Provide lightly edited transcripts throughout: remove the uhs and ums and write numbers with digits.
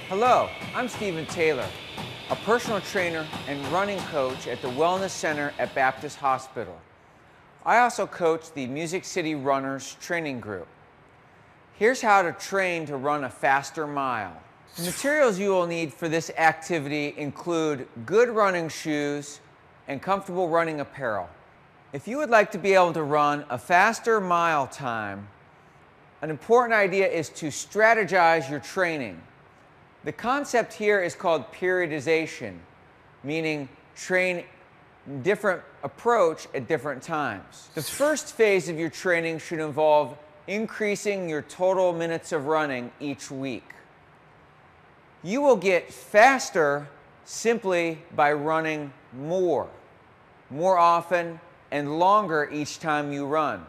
Hello, I'm Stephen Taylor, a personal trainer and running coach at the Wellness Center at Baptist Hospital. I also coach the Music City Runners Training Group. Here's how to train to run a faster mile. The materials you will need for this activity include good running shoes and comfortable running apparel. If you would like to be able to run a faster mile time, an important idea is to strategize your training. The concept here is called periodization, meaning train different approach at different times. The first phase of your training should involve increasing your total minutes of running each week. You will get faster simply by running more often, and longer each time you run.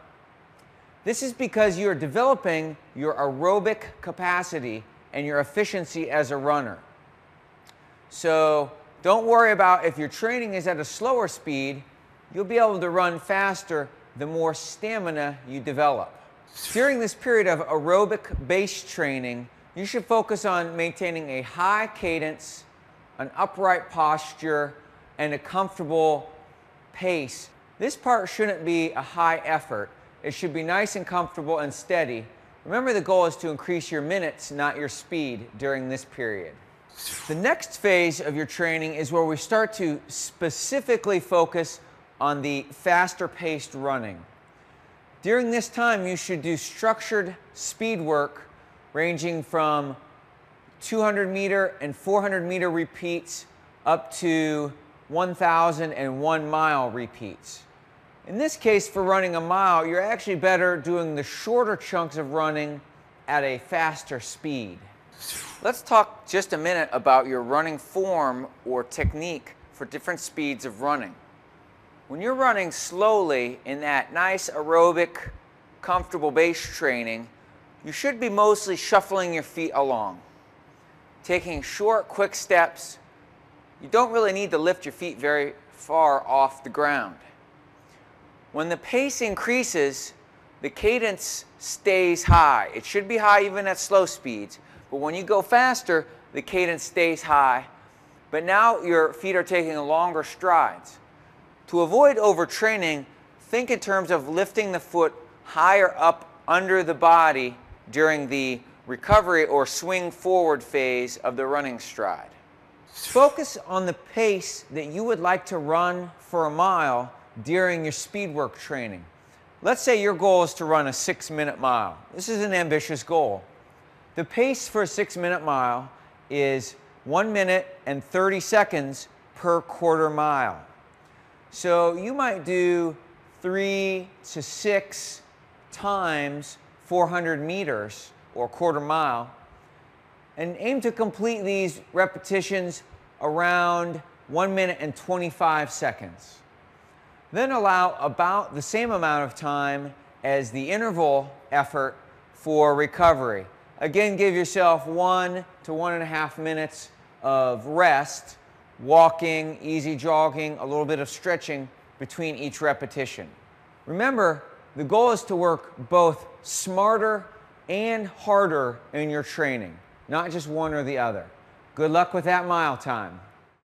This is because you are developing your aerobic capacity and your efficiency as a runner. So don't worry about if your training is at a slower speed. You'll be able to run faster the more stamina you develop. During this period of aerobic base training, you should focus on maintaining a high cadence, an upright posture, and a comfortable pace. This part shouldn't be a high effort. It should be nice and comfortable and steady. Remember, the goal is to increase your minutes, not your speed, during this period. The next phase of your training is where we start to specifically focus on the faster paced running. During this time, you should do structured speed work ranging from 200-meter and 400-meter repeats up to 1,000 and 1-mile repeats. In this case, for running a mile, you're actually better doing the shorter chunks of running at a faster speed. Let's talk just a minute about your running form or technique for different speeds of running. When you're running slowly in that nice aerobic, comfortable base training, you should be mostly shuffling your feet along, taking short, quick steps. You don't really need to lift your feet very far off the ground. When the pace increases, the cadence stays high. It should be high even at slow speeds, but when you go faster, the cadence stays high. But now your feet are taking longer strides. To avoid overtraining, think in terms of lifting the foot higher up under the body during the recovery or swing forward phase of the running stride. Focus on the pace that you would like to run for a mile during your speed work training. Let's say your goal is to run a 6-minute mile. This is an ambitious goal. The pace for a 6-minute mile is 1 minute and 30 seconds per quarter mile. So you might do 3 to 6 times 400 meters or quarter mile and aim to complete these repetitions around 1 minute and 25 seconds. Then allow about the same amount of time as the interval effort for recovery. Again, give yourself 1 to 1.5 minutes of rest, walking, easy jogging, a little bit of stretching between each repetition. Remember, the goal is to work both smarter and harder in your training, not just one or the other. Good luck with that mile time.